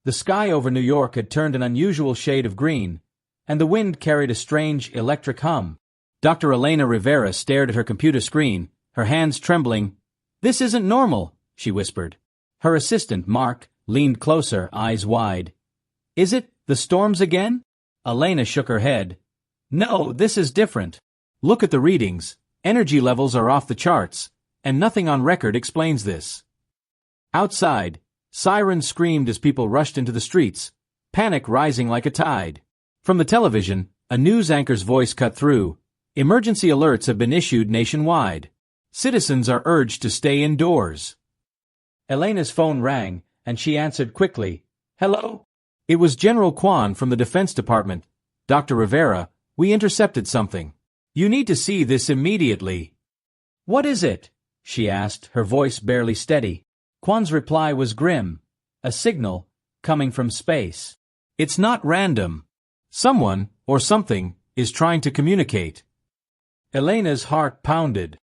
The sky over New York had turned an unusual shade of green, and the wind carried a strange electric hum. Dr. Elena Rivera stared at her computer screen, her hands trembling. "This isn't normal," she whispered. Her assistant, Mark, leaned closer, eyes wide. "Is it the storms again?" Elena shook her head. "No, this is different. Look at the readings. Energy levels are off the charts, and nothing on record explains this." Outside, sirens screamed as people rushed into the streets, panic rising like a tide. From the television, a news anchor's voice cut through. "Emergency alerts have been issued nationwide. Citizens are urged to stay indoors." Elena's phone rang, and she answered quickly. "Hello?" It was General Kwan from the Defense Department. "Dr. Rivera, we intercepted something. You need to see this immediately." "What is it?" she asked, her voice barely steady. Kwan's reply was grim. "A signal, coming from space. It's not random. Someone, or something, is trying to communicate." Elena's heart pounded.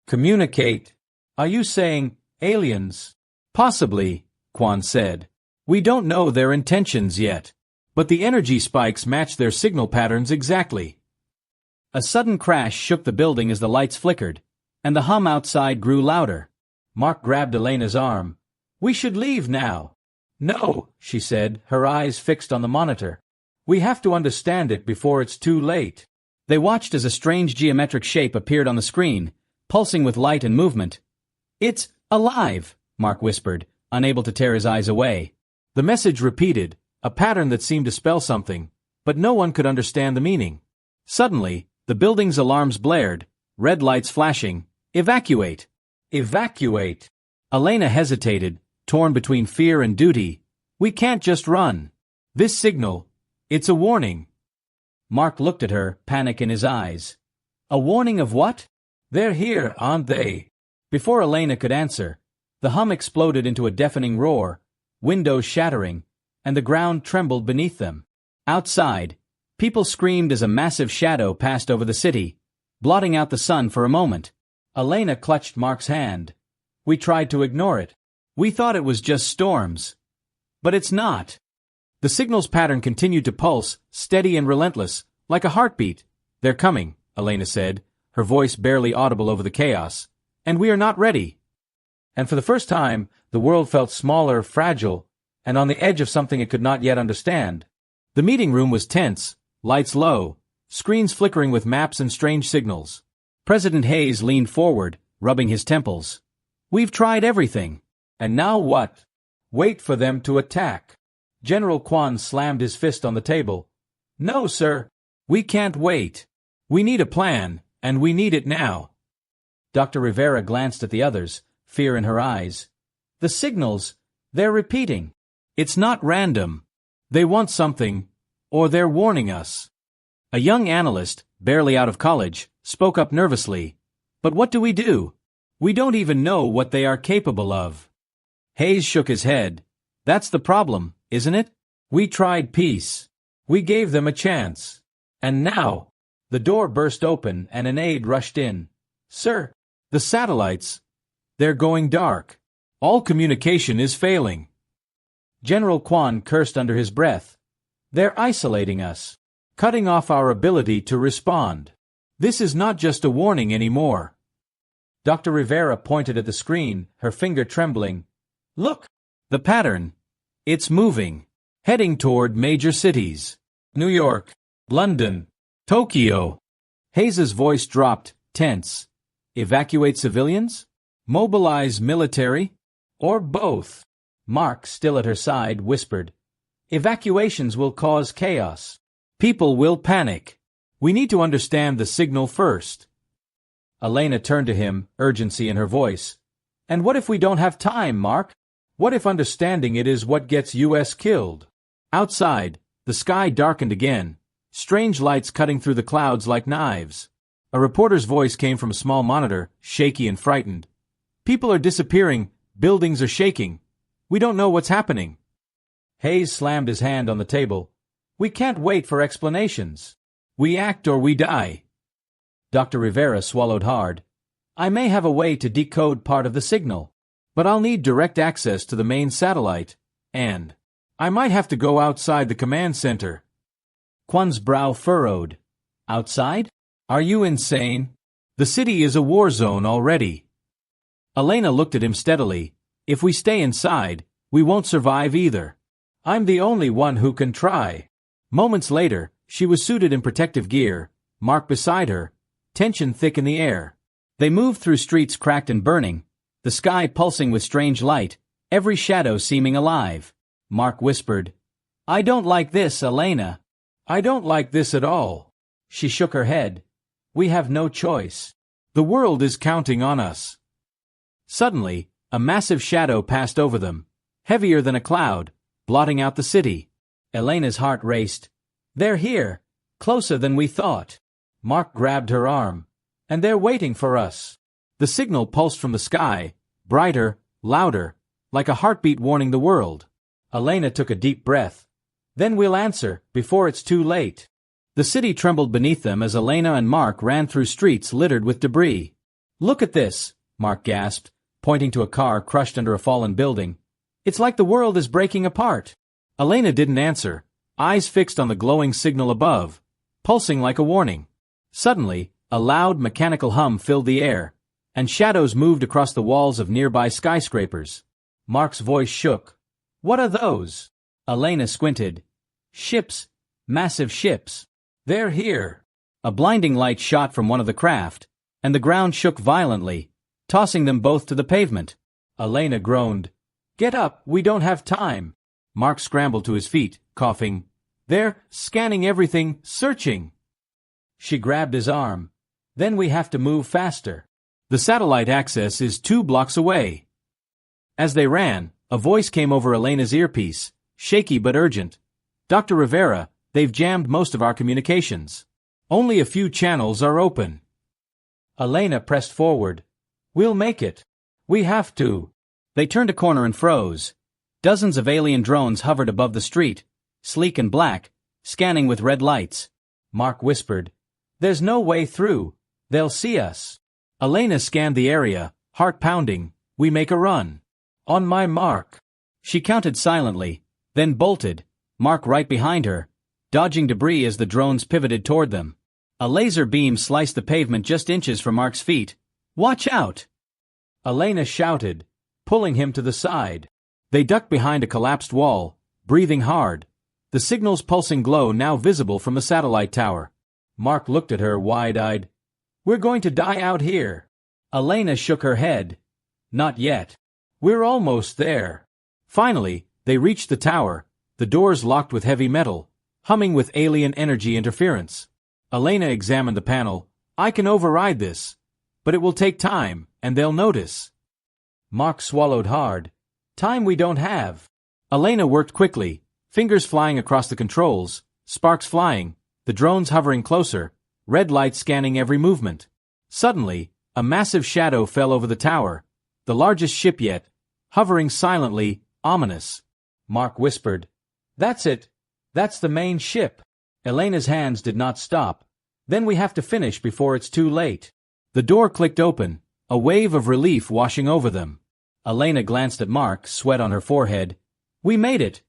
"Communicate? Are you saying aliens?" "Possibly," Kwan said. "We don't know their intentions yet, but the energy spikes match their signal patterns exactly." A sudden crash shook the building as the lights flickered, and the hum outside grew louder. Mark grabbed Elena's arm. "We should leave now." "No," she said, her eyes fixed on the monitor. "We have to understand it before it's too late." They watched as a strange geometric shape appeared on the screen, pulsing with light and movement. "It's alive," Mark whispered, unable to tear his eyes away. The message repeated, a pattern that seemed to spell something, but no one could understand the meaning. Suddenly, the building's alarms blared, red lights flashing. "Evacuate! Evacuate!" Elena hesitated, torn between fear and duty. "We can't just run. This signal, it's a warning." Mark looked at her, panic in his eyes. "A warning of what?" "They're here, aren't they?" Before Elena could answer, the hum exploded into a deafening roar, windows shattering, and the ground trembled beneath them. Outside, people screamed as a massive shadow passed over the city, blotting out the sun for a moment. Elena clutched Mark's hand. "We tried to ignore it. We thought it was just storms. But it's not." The signal's pattern continued to pulse, steady and relentless, like a heartbeat. "They're coming," Elena said, her voice barely audible over the chaos. "And we are not ready." And for the first time, the world felt smaller, fragile, and on the edge of something it could not yet understand. The meeting room was tense, lights low, screens flickering with maps and strange signals. President Hayes leaned forward, rubbing his temples. "We've tried everything. And now what? Wait for them to attack." General Kwan slammed his fist on the table. "No, sir. We can't wait. We need a plan, and we need it now." Dr. Rivera glanced at the others, fear in her eyes. "The signals, they're repeating. It's not random. They want something, or they're warning us." A young analyst, barely out of college, spoke up nervously. "But what do we do? We don't even know what they are capable of." Hayes shook his head. "That's the problem, isn't it? We tried peace. We gave them a chance. And now—" The door burst open and an aide rushed in. "Sir, the satellites, they're going dark. All communication is failing." General Kwan cursed under his breath. "They're isolating us, cutting off our ability to respond. This is not just a warning anymore." Dr. Rivera pointed at the screen, her finger trembling. "Look! The pattern. It's moving, heading toward major cities. New York, London, Tokyo." Hayes's voice dropped, tense. "Evacuate civilians? Mobilize military? Or both?" Mark, still at her side, whispered. "Evacuations will cause chaos. People will panic. We need to understand the signal first." Elena turned to him, urgency in her voice. "And what if we don't have time, Mark? What if understanding it is what gets US killed?" Outside, the sky darkened again, strange lights cutting through the clouds like knives. A reporter's voice came from a small monitor, shaky and frightened. "People are disappearing, buildings are shaking. We don't know what's happening." Hayes slammed his hand on the table. "We can't wait for explanations. We act or we die." Dr. Rivera swallowed hard. "I may have a way to decode part of the signal, but I'll need direct access to the main satellite, and..." I might have to go outside the command center. Quan's brow furrowed. Outside? Are you insane? The city is a war zone already. Elena looked at him steadily. If we stay inside, we won't survive either. I'm the only one who can try. Moments later, she was suited in protective gear, Mark beside her, tension thick in the air. They moved through streets cracked and burning, the sky pulsing with strange light, every shadow seeming alive. Mark whispered, I don't like this, Elena. I don't like this at all. She shook her head. We have no choice. The world is counting on us. Suddenly, a massive shadow passed over them, heavier than a cloud, blotting out the city. Elena's heart raced. They're here, closer than we thought. Mark grabbed her arm. And they're waiting for us. The signal pulsed from the sky, brighter, louder, like a heartbeat warning the world. Elena took a deep breath. Then we'll answer, before it's too late. The city trembled beneath them as Elena and Mark ran through streets littered with debris. Look at this, Mark gasped, pointing to a car crushed under a fallen building. It's like the world is breaking apart. Elena didn't answer, eyes fixed on the glowing signal above, pulsing like a warning. Suddenly, a loud mechanical hum filled the air, and shadows moved across the walls of nearby skyscrapers. Mark's voice shook. What are those? Elena squinted. Ships. Massive ships. They're here. A blinding light shot from one of the craft, and the ground shook violently, tossing them both to the pavement. Elena groaned. Get up, we don't have time. Mark scrambled to his feet, coughing. They're scanning everything, searching. She grabbed his arm. Then we have to move faster. The satellite access is 2 blocks away. As they ran, a voice came over Elena's earpiece, shaky but urgent. Dr. Rivera, they've jammed most of our communications. Only a few channels are open. Elena pressed forward. We'll make it. We have to. They turned a corner and froze. Dozens of alien drones hovered above the street, sleek and black, scanning with red lights. Mark whispered, There's no way through. They'll see us. Elena scanned the area, heart pounding. We make a run. On my mark. She counted silently, then bolted, Mark right behind her, dodging debris as the drones pivoted toward them. A laser beam sliced the pavement just inches from Mark's feet. Watch out! Elena shouted, pulling him to the side. They ducked behind a collapsed wall, breathing hard, the signal's pulsing glow now visible from the satellite tower. Mark looked at her wide-eyed. We're going to die out here. Elena shook her head. Not yet. We're almost there. Finally, they reached the tower, the doors locked with heavy metal, humming with alien energy interference. Elena examined the panel. I can override this, but it will take time, and they'll notice. Mark swallowed hard. Time we don't have. Elena worked quickly, fingers flying across the controls, sparks flying, the drones hovering closer, red lights scanning every movement. Suddenly, a massive shadow fell over the tower, the largest ship yet, hovering silently, ominous. Mark whispered, That's it. That's the main ship. Elena's hands did not stop. Then we have to finish before it's too late. The door clicked open, a wave of relief washing over them. Elena glanced at Mark, sweat on her forehead. We made it.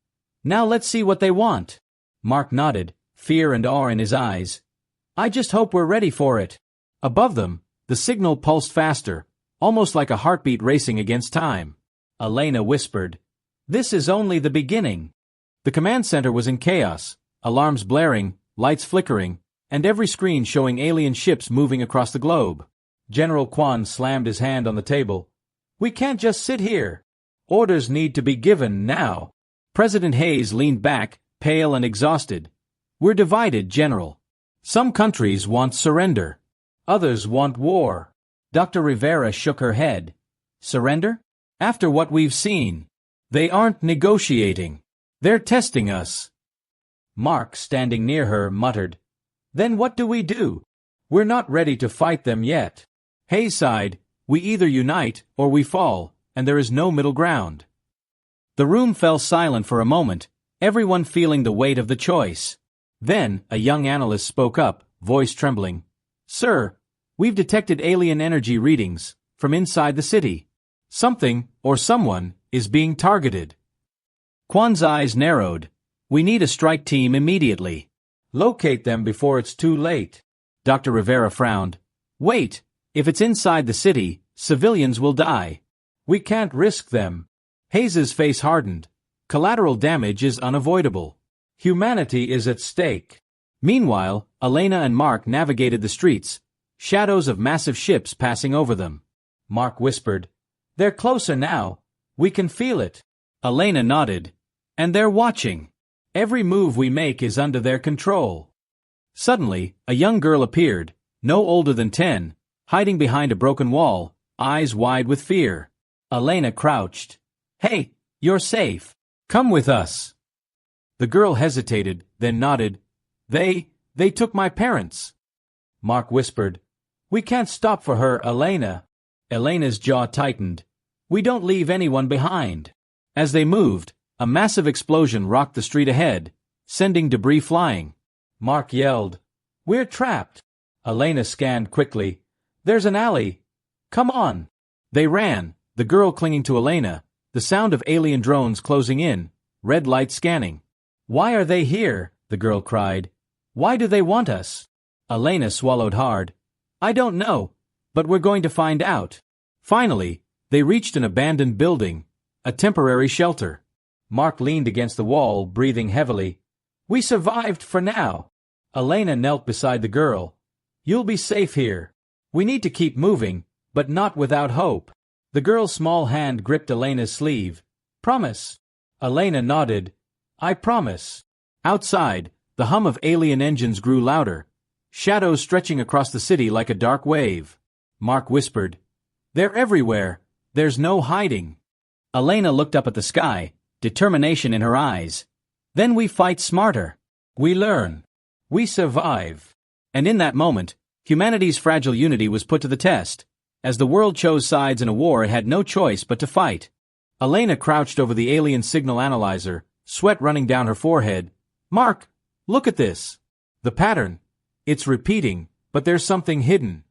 Now let's see what they want. Mark nodded, fear and awe in his eyes. I just hope we're ready for it. Above them, the signal pulsed faster, almost like a heartbeat racing against time. Elena whispered, This is only the beginning. The command center was in chaos, alarms blaring, lights flickering, and every screen showing alien ships moving across the globe. General Quan slammed his hand on the table. We can't just sit here. Orders need to be given now. President Hayes leaned back, pale and exhausted. We're divided, General. Some countries want surrender. Others want war. Dr. Rivera shook her head. Surrender? After what we've seen. They aren't negotiating. They're testing us. Mark, standing near her, muttered. Then what do we do? We're not ready to fight them yet. Hayes sighed. We either unite or we fall, and there is no middle ground. The room fell silent for a moment, everyone feeling the weight of the choice. Then, a young analyst spoke up, voice trembling. Sir, we've detected alien energy readings from inside the city. Something, or someone, is being targeted. Quan's eyes narrowed. We need a strike team immediately. Locate them before it's too late. Dr. Rivera frowned. Wait, if it's inside the city, civilians will die. We can't risk them. Hayes's face hardened. Collateral damage is unavoidable. Humanity is at stake. Meanwhile, Elena and Mark navigated the streets, shadows of massive ships passing over them. Mark whispered, They're closer now. We can feel it. Elena nodded. And they're watching. Every move we make is under their control. Suddenly, a young girl appeared, no older than 10, hiding behind a broken wall, eyes wide with fear. Elena crouched. Hey, you're safe. Come with us. The girl hesitated, then nodded. They took my parents. Mark whispered. We can't stop for her, Elena. Elena's jaw tightened. We don't leave anyone behind. As they moved, a massive explosion rocked the street ahead, sending debris flying. Mark yelled, We're trapped. Elena scanned quickly. There's an alley. Come on. They ran, the girl clinging to Elena, the sound of alien drones closing in, red lights scanning. Why are they here? The girl cried. Why do they want us? Elena swallowed hard. I don't know, but we're going to find out. Finally, they reached an abandoned building, a temporary shelter. Mark leaned against the wall, breathing heavily. We survived for now. Elena knelt beside the girl. You'll be safe here. We need to keep moving, but not without hope. The girl's small hand gripped Elena's sleeve. Promise. Elena nodded. I promise. Outside, the hum of alien engines grew louder, shadows stretching across the city like a dark wave. Mark whispered, They're everywhere. There's no hiding. Elena looked up at the sky, determination in her eyes. Then we fight smarter. We learn. We survive. And in that moment, humanity's fragile unity was put to the test. As the world chose sides in a war it had no choice but to fight. Elena crouched over the alien signal analyzer, sweat running down her forehead. Mark, look at this. The pattern. It's repeating, but there's something hidden.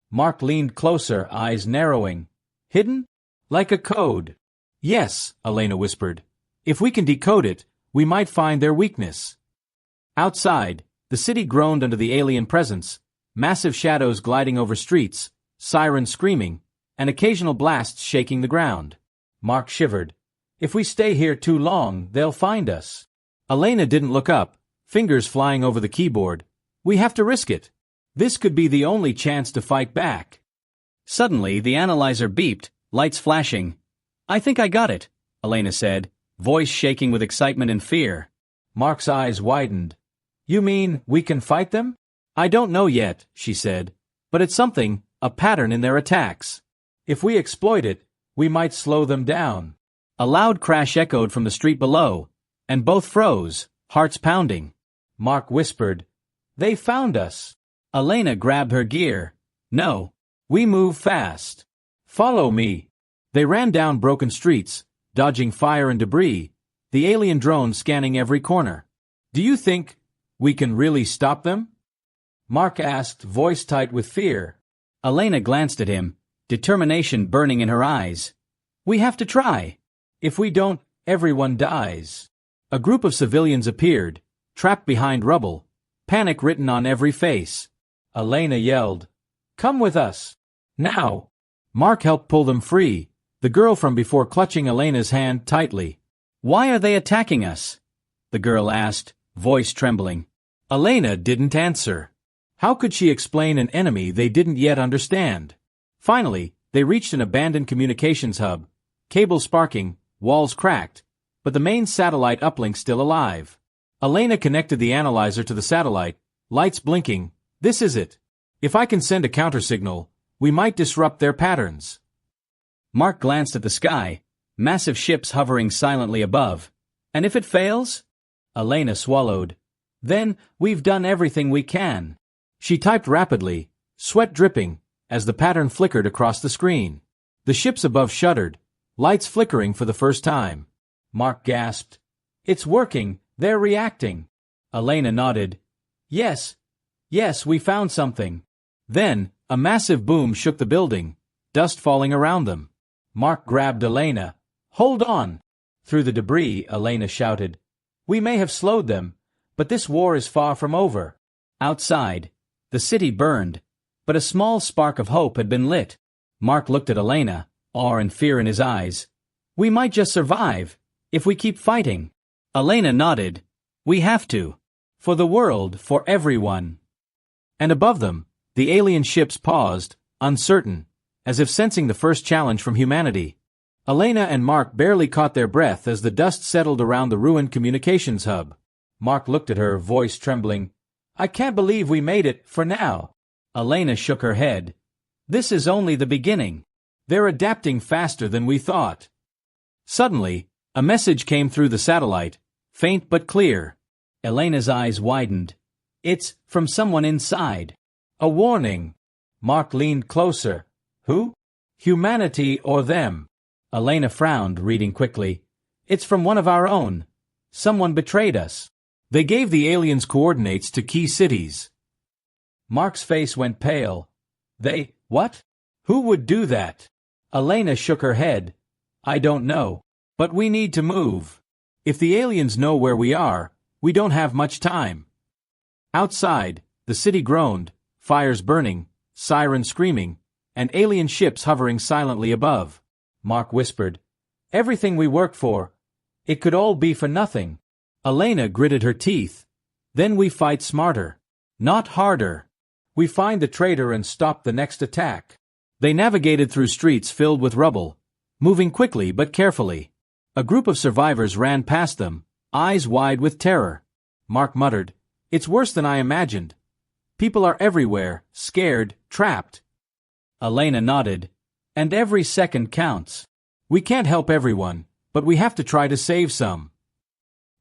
Mark leaned closer, eyes narrowing. Hidden? Like a code. Yes, Elena whispered. If we can decode it, we might find their weakness. Outside, the city groaned under the alien presence, massive shadows gliding over streets, sirens screaming, and occasional blasts shaking the ground. Mark shivered. If we stay here too long, they'll find us. Elena didn't look up, fingers flying over the keyboard. We have to risk it. This could be the only chance to fight back. Suddenly, the analyzer beeped, lights flashing. I think I got it, Elena said, voice shaking with excitement and fear. Mark's eyes widened. You mean we can fight them? I don't know yet, she said, but it's something, a pattern in their attacks. If we exploit it, we might slow them down. A loud crash echoed from the street below, and both froze, hearts pounding. Mark whispered, They found us. Elena grabbed her gear. No, we move fast. Follow me. They ran down broken streets, dodging fire and debris, the alien drone scanning every corner. Do you think we can really stop them? Mark asked, voice tight with fear. Elena glanced at him, determination burning in her eyes. We have to try. If we don't, everyone dies. A group of civilians appeared, trapped behind rubble, panic written on every face. Elena yelled, Come with us. Now. Mark helped pull them free, the girl from before clutching Elena's hand tightly. Why are they attacking us? The girl asked, voice trembling. Elena didn't answer. How could she explain an enemy they didn't yet understand? Finally, they reached an abandoned communications hub, cables sparking, walls cracked, but the main satellite uplink still alive. Elena connected the analyzer to the satellite, lights blinking. This is it. If I can send a countersignal, we might disrupt their patterns. Mark glanced at the sky, massive ships hovering silently above. And if it fails? Elena swallowed. Then, we've done everything we can. She typed rapidly, sweat dripping, as the pattern flickered across the screen. The ships above shuddered, lights flickering for the first time. Mark gasped. It's working, they're reacting. Elena nodded. Yes, we found something. Then, a massive boom shook the building, dust falling around them. Mark grabbed Elena. Hold on. Through the debris, Elena shouted. We may have slowed them, but this war is far from over. Outside, the city burned, but a small spark of hope had been lit. Mark looked at Elena, awe and fear in his eyes. We might just survive, if we keep fighting. Elena nodded. We have to. For the world, for everyone. And above them, the alien ships paused, uncertain, as if sensing the first challenge from humanity. Elena and Mark barely caught their breath as the dust settled around the ruined communications hub. Mark looked at her, voice trembling. I can't believe we made it, for now. Elena shook her head. This is only the beginning. They're adapting faster than we thought. Suddenly, a message came through the satellite, faint but clear. Elena's eyes widened. It's from someone inside. A warning. Mark leaned closer. Who? Humanity or them? Elena frowned, reading quickly. It's from one of our own. Someone betrayed us. They gave the aliens coordinates to key cities. Mark's face went pale. They, what? Who would do that? Elena shook her head. I don't know. But we need to move. If the aliens know where we are, we don't have much time. Outside, the city groaned, fires burning, sirens screaming, and alien ships hovering silently above. Mark whispered, everything we worked for, it could all be for nothing. Elena gritted her teeth. Then we fight smarter. Not harder. We find the traitor and stop the next attack. They navigated through streets filled with rubble, moving quickly but carefully. A group of survivors ran past them, eyes wide with terror. Mark muttered, it's worse than I imagined. People are everywhere, scared, trapped. Elena nodded. And every second counts. We can't help everyone, but we have to try to save some.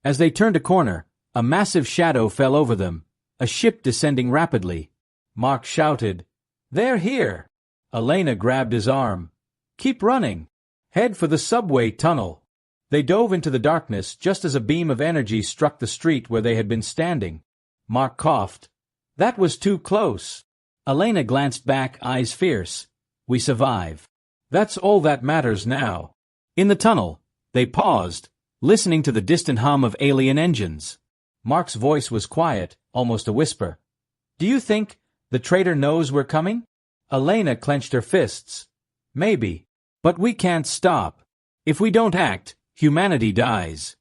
As they turned a corner, a massive shadow fell over them, a ship descending rapidly. Mark shouted, they're here. Elena grabbed his arm. Keep running. Head for the subway tunnel. They dove into the darkness just as a beam of energy struck the street where they had been standing. Mark coughed. That was too close. Elena glanced back, eyes fierce. We survive. That's all that matters now. In the tunnel, they paused, listening to the distant hum of alien engines. Mark's voice was quiet, almost a whisper. Do you think the traitor knows we're coming? Elena clenched her fists. Maybe. But we can't stop. If we don't act, humanity dies.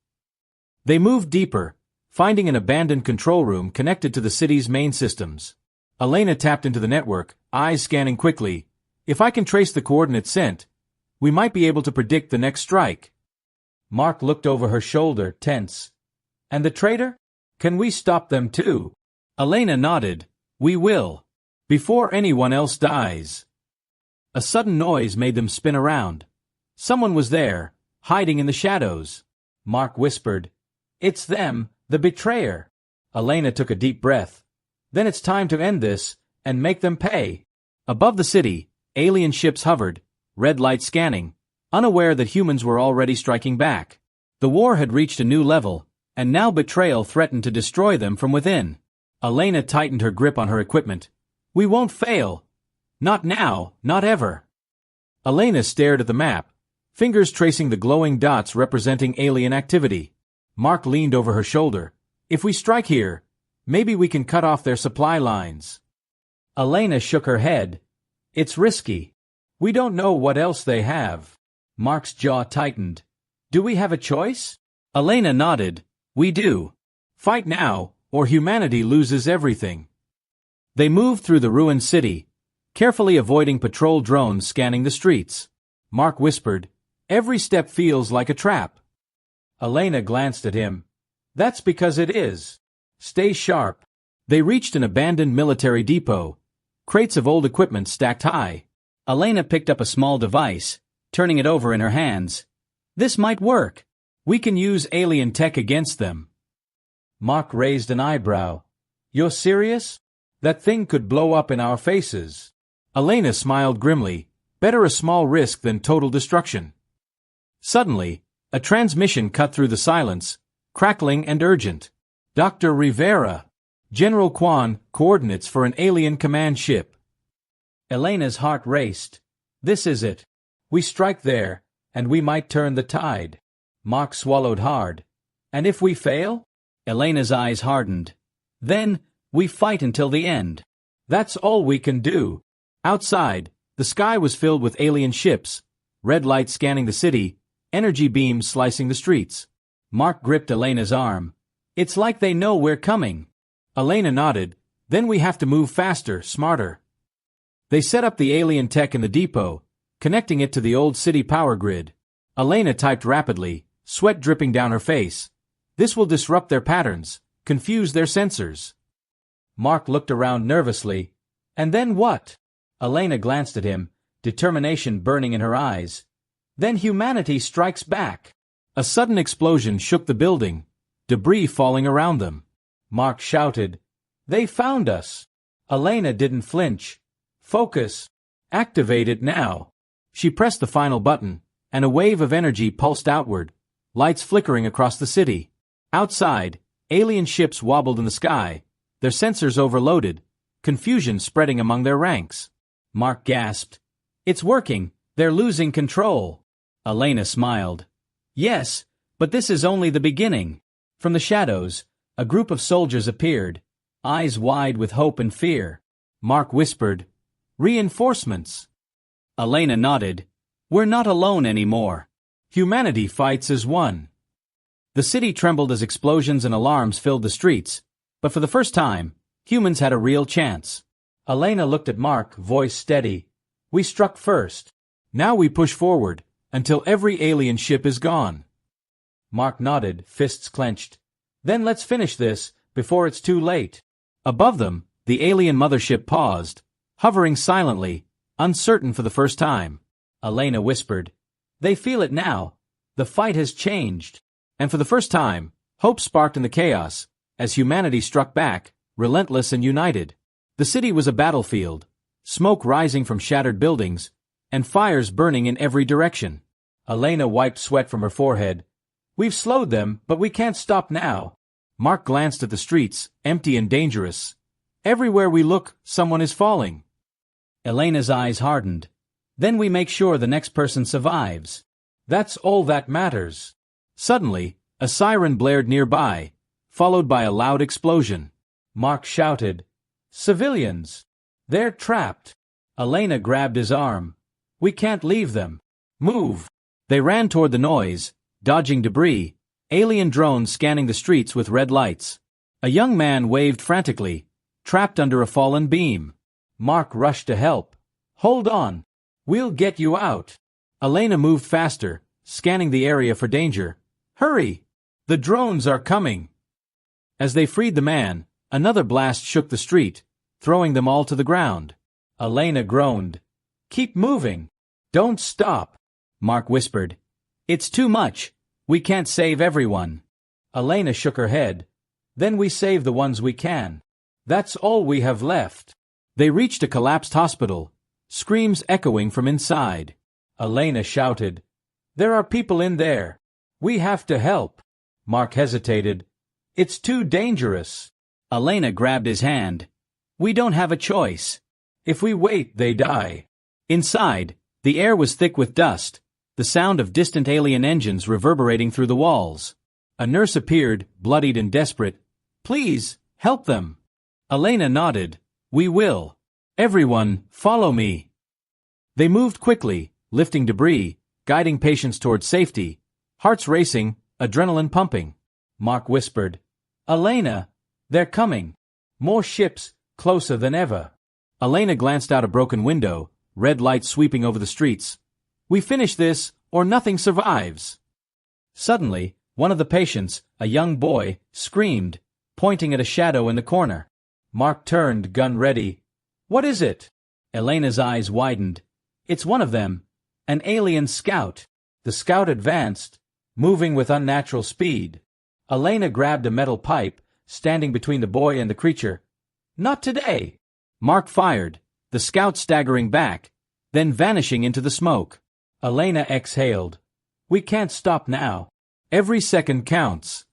They moved deeper, finding an abandoned control room connected to the city's main systems. Elena tapped into the network, eyes scanning quickly. If I can trace the coordinates sent, we might be able to predict the next strike. Mark looked over her shoulder, tense. And the traitor? Can we stop them too? Elena nodded. We will. Before anyone else dies. A sudden noise made them spin around. Someone was there, hiding in the shadows. Mark whispered, it's them, the betrayer. Elena took a deep breath. Then it's time to end this, and make them pay. Above the city, alien ships hovered, red lights scanning, unaware that humans were already striking back. The war had reached a new level, and now betrayal threatened to destroy them from within. Elena tightened her grip on her equipment. We won't fail. Not now, not ever. Elena stared at the map, fingers tracing the glowing dots representing alien activity. Mark leaned over her shoulder. If we strike here, maybe we can cut off their supply lines. Elena shook her head. It's risky. We don't know what else they have. Mark's jaw tightened. Do we have a choice? Elena nodded. We do. Fight now, or humanity loses everything. They moved through the ruined city, carefully avoiding patrol drones scanning the streets. Mark whispered, every step feels like a trap. Elena glanced at him. That's because it is. Stay sharp. They reached an abandoned military depot, crates of old equipment stacked high. Elena picked up a small device, turning it over in her hands. This might work. We can use alien tech against them. Mark raised an eyebrow. You're serious? That thing could blow up in our faces. Elena smiled grimly. Better a small risk than total destruction. Suddenly, a transmission cut through the silence, crackling and urgent. Dr. Rivera. General Kwan, coordinates for an alien command ship. Elena's heart raced. This is it. We strike there, and we might turn the tide. Mark swallowed hard. And if we fail? Elena's eyes hardened. Then, we fight until the end. That's all we can do. Outside, the sky was filled with alien ships, red lights scanning the city, energy beams slicing the streets. Mark gripped Elena's arm. It's like they know we're coming. Elena nodded. Then we have to move faster, smarter. They set up the alien tech in the depot, connecting it to the old city power grid. Elena typed rapidly, sweat dripping down her face. This will disrupt their patterns, confuse their sensors. Mark looked around nervously. And then what? Elena glanced at him, determination burning in her eyes. Then humanity strikes back. A sudden explosion shook the building, debris falling around them. Mark shouted, "They found us!" Elena didn't flinch. "Focus! Activate it now!" She pressed the final button, and a wave of energy pulsed outward, lights flickering across the city. Outside, alien ships wobbled in the sky, their sensors overloaded, confusion spreading among their ranks. Mark gasped. "It's working! They're losing control!" Elena smiled. "Yes, but this is only the beginning." From the shadows, a group of soldiers appeared, eyes wide with hope and fear. Mark whispered, "Reinforcements." Elena nodded. "We're not alone anymore. Humanity fights as one." The city trembled as explosions and alarms filled the streets, but for the first time, humans had a real chance. Elena looked at Mark, voice steady. "We struck first. Now we push forward, until every alien ship is gone." Mark nodded, fists clenched. "Then let's finish this, before it's too late." Above them, the alien mothership paused, hovering silently, uncertain for the first time. Elena whispered, "They feel it now. The fight has changed." And for the first time, hope sparked in the chaos, as humanity struck back, relentless and united. The city was a battlefield, smoke rising from shattered buildings, and fires burning in every direction. Elena wiped sweat from her forehead. "We've slowed them, but we can't stop now." Mark glanced at the streets, empty and dangerous. "Everywhere we look, someone is falling." Elena's eyes hardened. "Then we make sure the next person survives. That's all that matters." Suddenly, a siren blared nearby, followed by a loud explosion. Mark shouted, "Civilians! They're trapped!" Elena grabbed his arm. "We can't leave them. Move!" They ran toward the noise, dodging debris, alien drones scanning the streets with red lights. A young man waved frantically, trapped under a fallen beam. Mark rushed to help. "Hold on! We'll get you out!" Elena moved faster, scanning the area for danger. "Hurry! The drones are coming!" As they freed the man, another blast shook the street, throwing them all to the ground. Elena groaned. "Keep moving! Don't stop!" Mark whispered. "It's too much. We can't save everyone." Elena shook her head. "Then we save the ones we can. That's all we have left." They reached a collapsed hospital, screams echoing from inside. Elena shouted, "There are people in there. We have to help." Mark hesitated. "It's too dangerous." Elena grabbed his hand. "We don't have a choice. If we wait, they die." Inside, the air was thick with dust, the sound of distant alien engines reverberating through the walls. A nurse appeared, bloodied and desperate. "Please, help them." Elena nodded. "We will. Everyone, follow me." They moved quickly, lifting debris, guiding patients towards safety, hearts racing, adrenaline pumping. Mark whispered, "Elena, they're coming. More ships, closer than ever." Elena glanced out a broken window, red lights sweeping over the streets. "We finish this, or nothing survives." Suddenly, one of the patients, a young boy, screamed, pointing at a shadow in the corner. Mark turned, gun ready. "What is it?" Elena's eyes widened. "It's one of them. An alien scout." The scout advanced, moving with unnatural speed. Elena grabbed a metal pipe, standing between the boy and the creature. "Not today!" Mark fired, the scout staggering back, then vanishing into the smoke. Elena exhaled. "We can't stop now. Every second counts."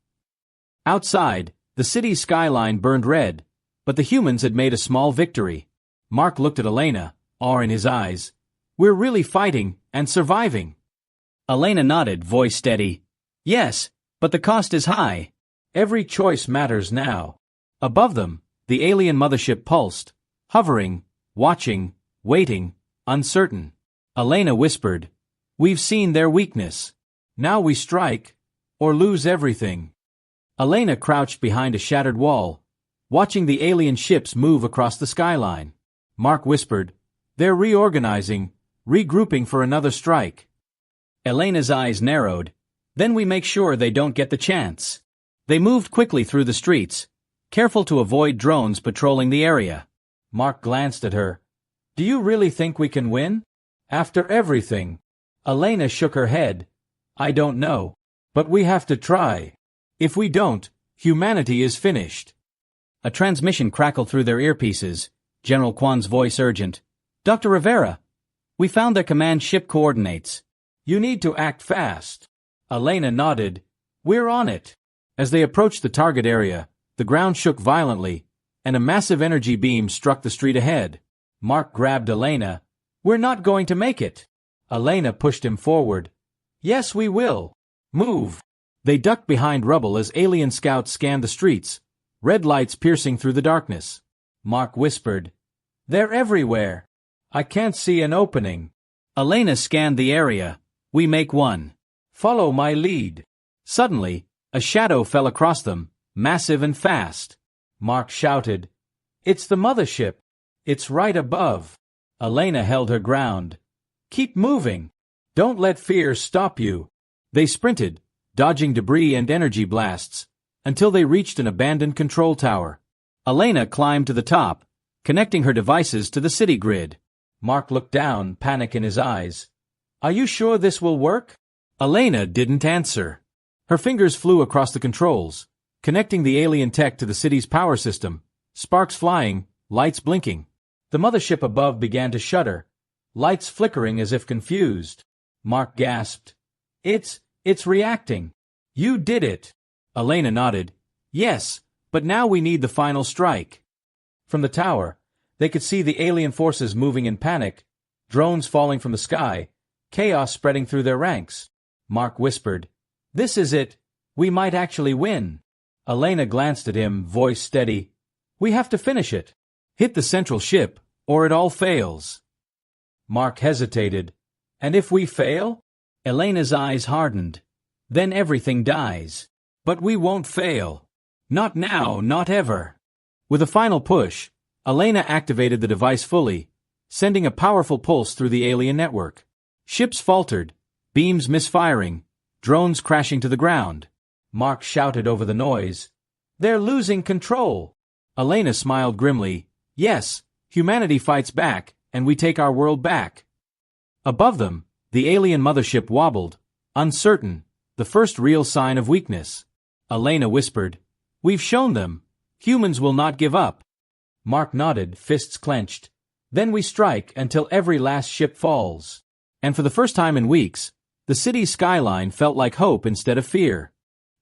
Outside, the city's skyline burned red, but the humans had made a small victory. Mark looked at Elena, awe in his eyes. "We're really fighting, and surviving." Elena nodded, voice steady. Yes, but the cost is high. Every choice matters now. Above them, the alien mothership pulsed, hovering, watching, waiting, uncertain. Elena whispered, "We've seen their weakness. Now we strike, or lose everything." Elena crouched behind a shattered wall, watching the alien ships move across the skyline. Mark whispered, "They're reorganizing, regrouping for another strike." Elena's eyes narrowed. "Then we make sure they don't get the chance." They moved quickly through the streets, careful to avoid drones patrolling the area. Mark glanced at her. "Do you really think we can win? After everything?" Elena shook her head. "I don't know. But we have to try. If we don't, humanity is finished." A transmission crackled through their earpieces, General Kwan's voice urgent. "Dr. Rivera, we found their command ship coordinates. You need to act fast." Elena nodded. "We're on it." As they approached the target area, the ground shook violently, and a massive energy beam struck the street ahead. Mark grabbed Elena. "We're not going to make it." Elena pushed him forward. "Yes, we will. Move." They ducked behind rubble as alien scouts scanned the streets, red lights piercing through the darkness. Mark whispered, "They're everywhere. I can't see an opening." Elena scanned the area. "We make one. Follow my lead." Suddenly, a shadow fell across them, massive and fast. Mark shouted, "It's the mothership. It's right above." Elena held her ground. "Keep moving. Don't let fear stop you." They sprinted, dodging debris and energy blasts, until they reached an abandoned control tower. Elena climbed to the top, connecting her devices to the city grid. Mark looked down, panic in his eyes. "Are you sure this will work?" Elena didn't answer. Her fingers flew across the controls, connecting the alien tech to the city's power system, sparks flying, lights blinking. The mothership above began to shudder, lights flickering as if confused. Mark gasped, It's reacting. You did it." Elena nodded. "Yes, but now we need the final strike." From the tower, they could see the alien forces moving in panic, drones falling from the sky, chaos spreading through their ranks. Mark whispered, "This is it. We might actually win." Elena glanced at him, voice steady. "We have to finish it. Hit the central ship, or it all fails." Mark hesitated. "And if we fail?" Elena's eyes hardened. "Then everything dies. But we won't fail. Not now, not ever." With a final push, Elena activated the device fully, sending a powerful pulse through the alien network. Ships faltered, beams misfiring, drones crashing to the ground. Mark shouted over the noise, "They're losing control." Elena smiled grimly. "Yes, humanity fights back, and we take our world back." Above them, the alien mothership wobbled, uncertain, the first real sign of weakness. Elena whispered, "We've shown them. Humans will not give up." Mark nodded, fists clenched. "Then we strike until every last ship falls." And for the first time in weeks, the city's skyline felt like hope instead of fear.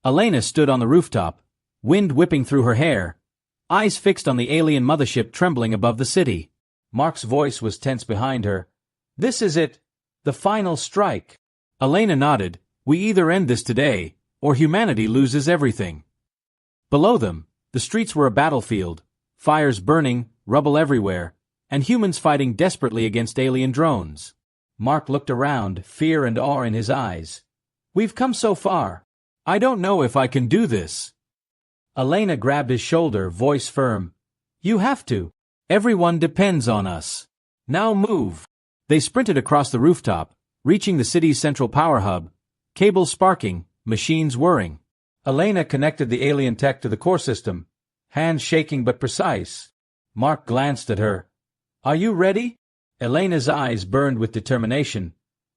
Elena stood on the rooftop, wind whipping through her hair, eyes fixed on the alien mothership trembling above the city. Mark's voice was tense behind her. "This is it. The final strike." Elena nodded. "We either end this today, or humanity loses everything." Below them, the streets were a battlefield, fires burning, rubble everywhere, and humans fighting desperately against alien drones. Mark looked around, fear and awe in his eyes. "We've come so far. I don't know if I can do this." Elena grabbed his shoulder, voice firm. "You have to. Everyone depends on us. Now move." They sprinted across the rooftop, reaching the city's central power hub, cables sparking, machines whirring. Elena connected the alien tech to the core system, hands shaking but precise. Mark glanced at her. "Are you ready?" Elena's eyes burned with determination.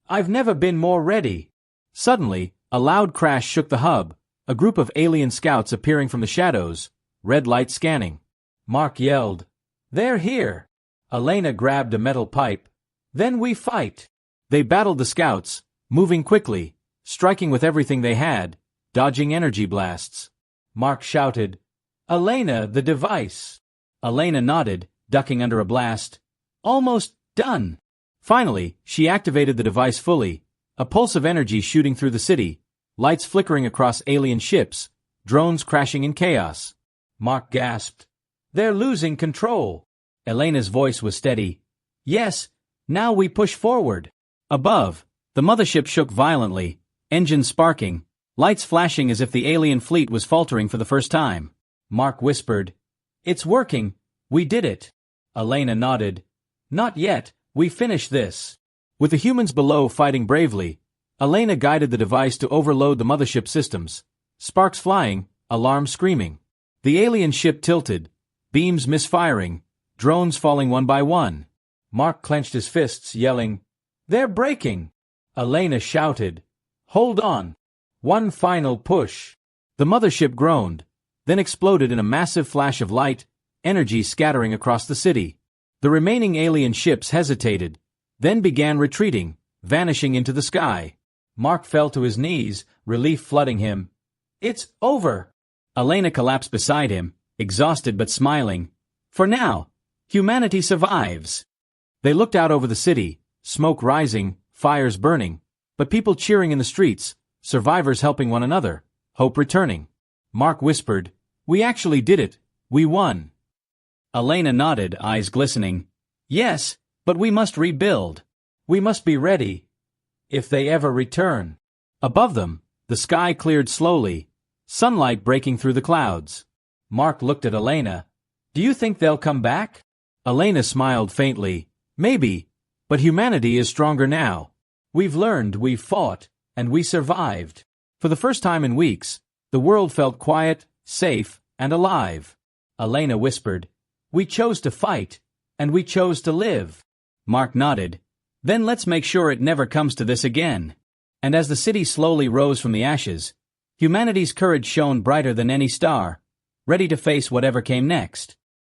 "I've never been more ready." Suddenly, a loud crash shook the hub, a group of alien scouts appearing from the shadows, red lights scanning. Mark yelled, "They're here!" Elena grabbed a metal pipe. "Then we fight." They battled the scouts, moving quickly, striking with everything they had, dodging energy blasts. Mark shouted, "Elena, the device." Elena nodded, ducking under a blast. "Almost done." Finally, she activated the device fully, a pulse of energy shooting through the city, lights flickering across alien ships, drones crashing in chaos. Mark gasped. They're losing control. Elena's voice was steady. Yes, now we push forward. Above, the mothership shook violently, engines sparking, lights flashing as if the alien fleet was faltering for the first time. Mark whispered, It's working, we did it. Elena nodded. Not yet, we finished this. With the humans below fighting bravely, Elena guided the device to overload the mothership systems. Sparks flying, alarms screaming. The alien ship tilted, beams misfiring, drones falling one by one. Mark clenched his fists, yelling, They're breaking! Elena shouted, Hold on! One final push. The mothership groaned, then exploded in a massive flash of light, energy scattering across the city. The remaining alien ships hesitated, then began retreating, vanishing into the sky. Mark fell to his knees, relief flooding him. It's over! Elena collapsed beside him, exhausted but smiling. For now, humanity survives. They looked out over the city, smoke rising, fires burning, but people cheering in the streets, survivors helping one another, hope returning. Mark whispered, We actually did it, we won. Elena nodded, eyes glistening. Yes, but we must rebuild. We must be ready. If they ever return. Above them, the sky cleared slowly, sunlight breaking through the clouds. Mark looked at Elena. Do you think they'll come back? Elena smiled faintly. Maybe, but humanity is stronger now. We've learned, we've fought, and we survived. For the first time in weeks, the world felt quiet, safe, and alive. Elena whispered, We chose to fight, and we chose to live. Mark nodded. Then let's make sure it never comes to this again. And as the city slowly rose from the ashes, humanity's courage shone brighter than any star, ready to face whatever came next.